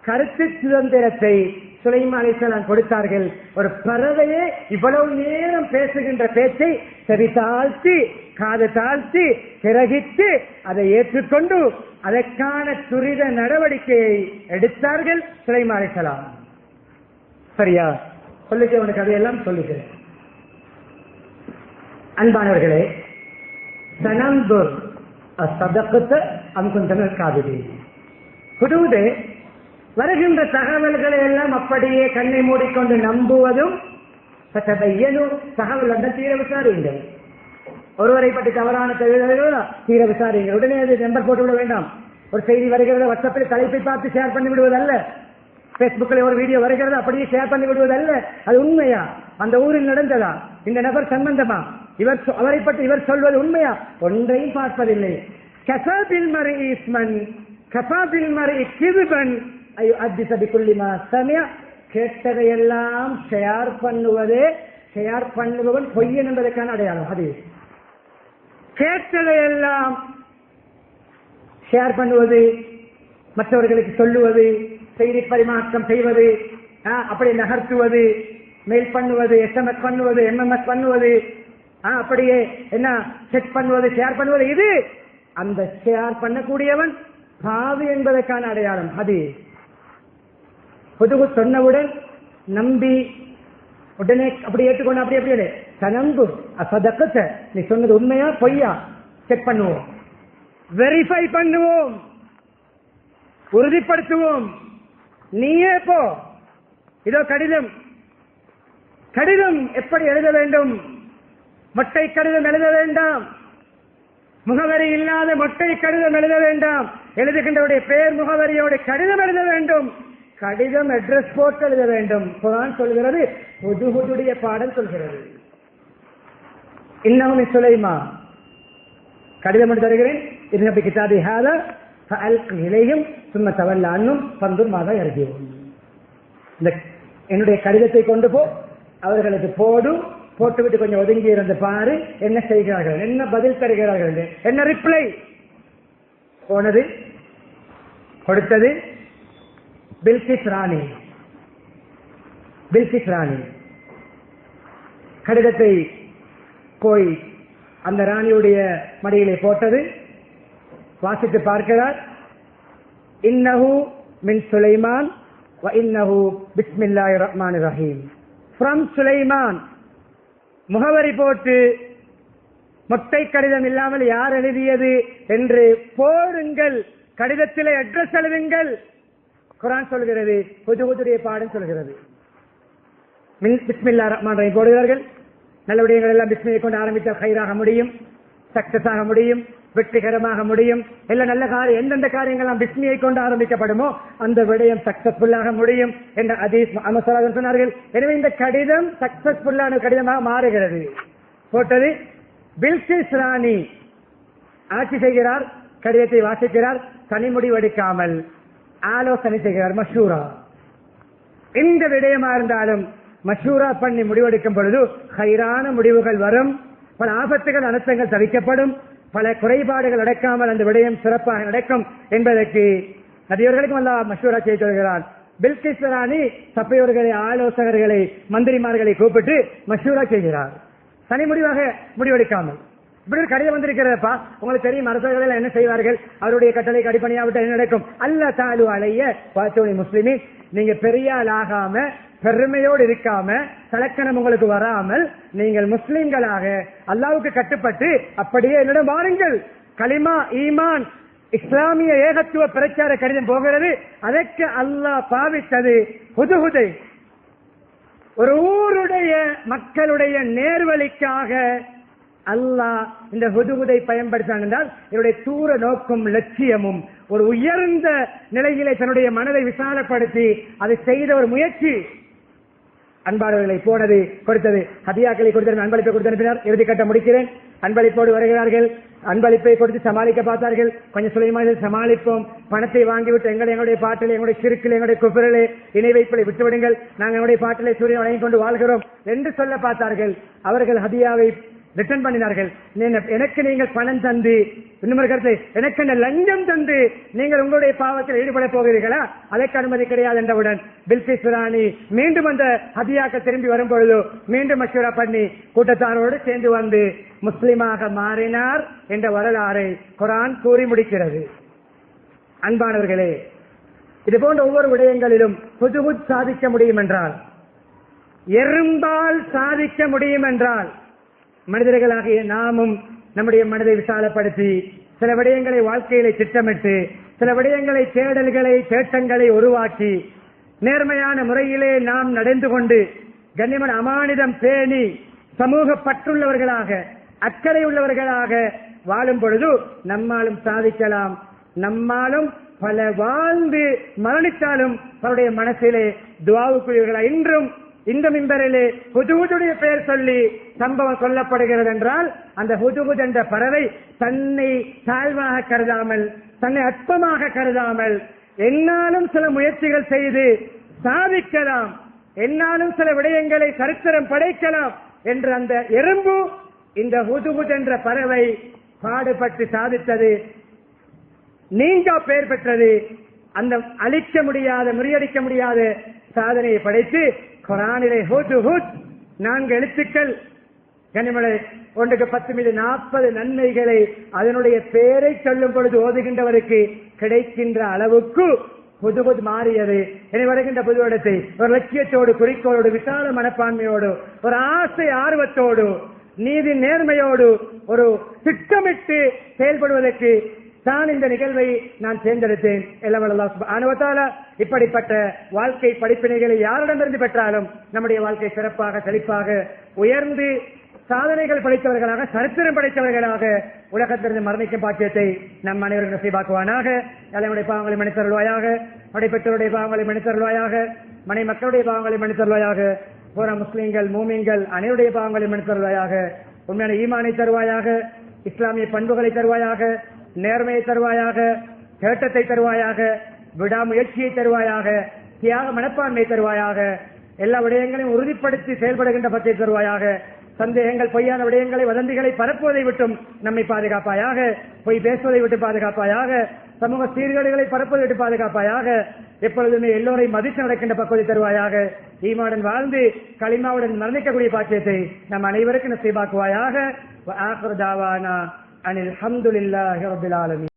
கருத்து சுதந்திரத்தை சுலைமான் அலைஹிஸ்ஸலாம் கொடுத்தார்கள். ஒரு பறவையே இவ்வளவு நேரம் பேசுகின்ற பேச்சை செவி தாழ்த்தி காது தாழ்த்தி கிரகித்து அதை ஏற்றுக்கொண்டு அதற்கான துரித நடவடிக்கையை எடுத்தார்கள் சுலைமான் அலைஹிஸ்ஸலாம். சரியா? சொல்லிக்க உனக்கு அதையெல்லாம் சொல்லுகிறேன். அன்பானவர்களே, சனம்புர் அஸ்ஸதகத அம் குன்தும் காதிபீன். ஹுதூத் வருகின்ற தகவல்களை எல்லாம் அப்படியே கண்ணை மூடிக்கொண்டு நம்புவதும் தகவல் அந்த தீர விசாரியுங்கள். ஒருவரை பற்றி தவறான தகவல்களோ தீர விசாரியுங்கள். உடனே அது நம்பர் போட்டு விட வேண்டாம். ஒரு செய்தி வருகிறது வாட்ஸ்அப்பில் தலைப்பை பார்த்து ஷேர் பண்ணி விடுவதல்ல. பேஸ்புக்கில் ஒரு வீடியோ வருகிறது அப்படியே ஷேர் பண்ணி விடுவதல்ல. அது உண்மையா? அந்த ஊரில் நடந்ததா? இந்த நபர் சம்பந்தமா? அவரை பற்றி இவர் சொல்வது உண்மையா? ஒன்றையும் பார்ப்பதில்லை. கசாபில் மரி இஸ்மன் கசாபில் மரி கிதுபன் கேட்டதையெல்லாம் ஷேர் பண்ணுபவன் பொய்யன் என்பதற்கான அடையாளம். அது கேட்டதையெல்லாம் ஷேர் பண்ணுவது, மற்றவர்களுக்கு சொல்லுவது, செய்தி பரிமாற்றம் செய்வது, அப்படி நகர்த்துவது, மெயில் பண்ணுவது, SMS பண்ணுவது, MMS பண்ணுவது, அப்படியே என்ன செக் பண்ணுவது, ஷேர் பண்ணுவது, இது அந்த ஷேர் பண்ணக்கூடியவன் பாவி என்பதற்கான அடையாளம். அது பொதுவு சொன்னவுடன் நம்பி உடனே அப்படி ஏற்றுக்கொண்டு அப்படியே தனம்பு அசதக்கத்தை நீ சொன்னது உண்மையா பொய்யா செக் பண்ணுவோம், வெரிஃபை பண்ணுவோம், உறுதிப்படுத்துவோம். நீயே போ, இதோ கடிதம் எப்படி எழுத வேண்டும்? மொட்டை கடிதம் எழுத வேண்டாம், முகவரி இல்லாத மொட்டை கடிதம் எழுத வேண்டாம். எழுதுகின்றவருடைய பெயர் முகவரியோட கடிதம் எழுத வேண்டும். கடிதம் அட்ரஸ் போட்டு எழுத வேண்டும். குர்ஆன் சொல்கிறது, ஹுதுஹுதுடைய பாடம் சொல்கிறது. இன்னஹு மின் சுலைமான். கடிதம் எடுத்து தருகிறேன். இன்ஹபி கிதாபி ஹாதா ஃபஅல்கி இலைஹிம் சும்ம தவல்ல அன்ஹும் ஃபன்துர் மாதா யர்ஜிஊன். இந்த என்னுடைய கடிதத்தை கொண்டு போ, அவர்களுக்கு போட்டுவிட்டு கொஞ்சம் ஒதுங்கி இருந்து பாரு என்ன செய்கிறார்கள், என்ன பதில் தருகிறார்கள், என்ன ரிப்ளை. போனது, கொடுத்தது பில்கிஸ் ராணி. கடிதத்தை போய் அந்த ராணியுடைய மடியிலே போட்டது. வாசித்து பார்க்கிறார். இன்னஹு மின் சுலைமான் வ இன்னஹு பிஸ்மில்லாஹிர் ரஹ்மானிர் ரஹீம். ஃப்ரம் சுலைமான். முகவரி போட்டு மொட்டை கடிதம் இல்லாமல் யார் எழுதியது என்று போடுங்கள். கடிதத்திலே அட்ரஸ் எழுதுங்கள். குர்ஆன் சொல்கிறது, ஹுதுஹுதுடைய பாடம் சொல்கிறது. பிஸ்மில்லாஹிர் ரஹ்மானிர் ரஹீம் போடுகிறார்கள். நல்ல விடயங்கள் எல்லாம் பிஸ்மியை கொண்டு ஆரம்பித்தால் ஹைராக முடியும், சக்சஸ் ஆக முடியும், வெற்றிகரமாக முடியும். எல்லா நல்ல காரியம் எந்தெந்த காரியங்கள் பிஸ்மியை கொண்டு ஆரம்பிக்கப்படுமோ அந்த விடயம் சக்சஸ்ஃபுல்லாக முடியும் என்ற ஹதீஸ் முஹம்மது சொன்னார்கள். எனவே இந்த கடிதம் சக்சஸ்ஃபுல்லான கடிதமாக மாறுகிறது. போட்டது பில்கிஸ் ராணி. ஆட்சி செய்கிறார், கடிதத்தை வாசிக்கிறார், தனி முடிவெடுக்காமல் ஆலோசனை செய்கிறார். மஷூரா. எந்த விடயமா இருந்தாலும் மஷூரா பண்ணி முடிவெடுக்கும் பொழுது ஹைரான முடிவுகள் வரும். பல ஆபத்துகள் அனர்த்தங்கள் தவிர்க்கப்படும். பல குறைபாடுகள் நடக்காமல் அந்த விடயம் சிறப்பாக நடக்கும் என்பதற்கு நபியவர்களுக்கும் அல்லாஹ் மஷூரா செய்து வருகிறார். பில்கிஸ் ராணி சபையோர்களை, ஆலோசகர்களை, மந்திரிமார்களை கூப்பிட்டு மஷூரா செய்கிறார், தனி முடிவாக முடிவெடுக்காமல். இப்படி ஒரு கடிதம் வந்திருக்கிறப்பா, உங்களுக்கு தெரியும் அரசர்கள் என்ன செய்வார்கள், அவருடைய கட்டளைக்கு அடிப்படையாவிட்ட என்ன நடக்கும். அல்ல தாலு அலைய பாத்தோனி முஸ்லிமின். நீங்க பெரிய ஆள் ஆகாம, பெருமையோடு இருக்காம, சலக்கணம் உங்களுக்கு வராமல், நீங்கள் முஸ்லிம்களாக அல்லாவுக்கு கட்டுப்பட்டு அப்படியே என்னிடம் வாருங்கள். கலிமா, ஈமான், இஸ்லாமிய ஏகத்துவ பிரச்சார கடிதம் போகிறது. அதற்கு அல்லாஹ் பாவித்தது ஹுதுஹுதை. ஒரு ஊருடைய மக்களுடைய நேர்வழிக்காக அல்லாஹ் இந்த ஹுதுஹுதை பயன்படுத்தான் என்றால், என்னுடைய தூர நோக்கும் லட்சியமும் ஒரு உயர்ந்த நிலையிலே தன்னுடைய மனதை விசாலப்படுத்தி அதை செய்த ஒரு முயற்சி. அன்பாளர்களை போனது, கொடுத்தது, ஹதியாக்களை கொடுத்தது, அன்பளிப்பை கொடுத்து அனுப்பினார். இறுதி கட்ட முடிக்கிறேன். அன்பளிப்போடு வருகிறார்கள். அன்பளிப்பை கொடுத்து சமாளிக்க பார்த்தார்கள். கொஞ்சம் சுலைமானில் சமாளிப்போம், பணத்தை வாங்கிவிட்டு எங்களுடைய பாட்டில், எங்களுடைய சிறுக்கில், எங்களுடைய குப்பிரலே இணை வைப்பதை விட்டுவிடுங்கள், நாங்கள் எங்களுடைய பாட்டிலே சூரியன் வழங்கிக் கொண்டு வாழ்கிறோம் என்று சொல்ல பார்த்தார்கள். அவர்கள் ஹதியாவை ரிட்டர்ன் பண்ணினார்கள். எனக்கு நீங்கள் பணம் தந்து, இன்னொரு கருத்து, எனக்கு என்ன லஞ்சம் தந்து நீங்கள் உங்களுடைய பாவத்தில் ஈடுபட போகிறீர்களா? அதற்கு அனுமதி கிடையாது என்றவுடன் பில்கிஸ் ராணி மீண்டும் அந்த ஹதியாக்கள் திரும்பி வரும் பொழுது மீண்டும் மஷூரா பண்ணி கூட்டத்தாரோடு சேர்ந்து வந்து முஸ்லிமாக மாறினார் என்ற வரலாறை குர்ஆன் கூறி முடிக்கிறது. அன்பானவர்களே, இது போன்ற ஒவ்வொரு விடயங்களிலும் புதுபுத் சாதிக்க முடியும் என்றால், எறும்பால் சாதிக்க முடியும் என்றால், மனிதர்களாகிய நாமும் நம்முடைய மனதை விசாலப்படுத்தி சில விடயங்களை வாழ்க்கையில திட்டமிட்டு, சில விடயங்களை தேடல்களை தேட்டங்களை உருவாக்கி நேர்மையான முறையிலே நாம் நடந்து கொண்டு கண்ணியமான அமானிதம் பேணி சமூக பற்றுள்ளவர்களாக அக்கறை உள்ளவர்களாக வாழும் பொழுது நம்மாலும் சாதிக்கலாம். நம்மாலும் பல வாழ்ந்து மரணித்தாலும் அவருடைய மனசிலே துஆவுக்குரியவர்களாக இன்றும் இந்த மிம்பரிலே ஹுதுஹுதுடைய பெயர் சொல்லி சம்பவம் சொல்லப்படுகிறது என்றால், அந்த ஹுதுஹுத் என்ற பறவை தன்னை தாழ்வாக கருதாமல், தன்னை அற்பமாக கருதாமல், என்னாலும் சில முயற்சிகள் செய்து சாதிக்கலாம், என்னாலும் சில விடயங்களை சரித்திரம் படைக்கலாம் என்ற அந்த எறும்பு இந்த ஹுதுஹுத் என்ற பறவை பாடுபட்டு சாதித்தது, நீங்க பெயர் பெற்றது. அந்த அழிக்க முடியாத, முறியடிக்க முடியாத சாதனையை படைத்து குர்ஆனிலே ஹுதுஹுத் 4 எழுத்துக்கள், கனிமலை 1க்கு 10 மீது 40 நன்மைகளை அதனுடைய பெயரை சொல்லும் பொழுது ஓதுகின்றவருக்கு கிடைக்கின்ற அளவுக்கு ஹுதுஹுத் மாறியது. இனி வருகின்ற புது இடத்தை ஒரு லட்சியத்தோடு, குறிக்கோளோடு, விசால மனப்பான்மையோடு, ஒரு ஆசை ஆர்வத்தோடு, நீதி நேர்மையோடு ஒரு திட்டமிட்டு செயல்படுவதற்கு தான் இந்த நிகழ்வை நான் தேர்ந்தெடுத்தேன். எல்லாம் அல்லாஹ் சுப்ஹானஹு வ தஆலா இப்படிப்பட்ட வாழ்க்கை படிப்பினைகளை யாரிடமிருந்து பெற்றாலும் நம்முடைய வாழ்க்கை சிறப்பாக, செழிப்பாக, உயர்ந்து சாதனைகள் படைத்தவர்களாக, சரித்திரம் படைத்தவர்களாக உலகத்திலிருந்து மரணிக்கும் பாக்கியத்தை நம் அனைவரும் நசீபாக்குவானாக. நம்முடைய பாவங்களை மன்னித்தருள்வாயாக, நம்முடைய பெற்றோருடைய பாவங்களை மன்னித்தருள்வாயாக, மனை மக்களுடைய பாவங்களை மன்னித்தருள்வாயாக, பூரா முஸ்லிம்கள் மூமின்கள் அனைவருடைய பாவங்களை மன்னித்தருள்வாயாக. உண்மையான ஈமானை தருவாயாக, இஸ்லாமிய பண்புகளை தருவாயாக, நேர்மையை தருவாயாக, தேட்டத்தை தருவாயாக, விடாமுயற்சியை தருவாயாக, தியாக மனப்பான்மையை தருவாயாக, எல்லா விடயங்களையும் உறுதிப்படுத்தி செயல்படுகின்ற பற்றி தருவாயாக. சந்தேகங்கள், பொய்யான விடயங்களை, வதந்திகளை பரப்புவதை விட்டும் நம்மை பாதுகாப்பாயாக, பொய் பேசுவதை விட்டு பாதுகாப்பாயாக, சமூக சீர்கேடுகளை பரப்புவதை விட்டு பாதுகாப்பாயாக, எப்பொழுதுமே எல்லோரையும் மதித்து நடக்கின்ற பக்குவத்தை தருவாயாக. ஈமாவுடன் வாழ்ந்து களிமாவுடன் மரணிக்கக்கூடிய பாக்கியத்தை நம் அனைவருக்கும் நசீபாக்குவாயாக. அனில் ஹம்துலில்லாஹி ரப்பில் ஆலமீன்.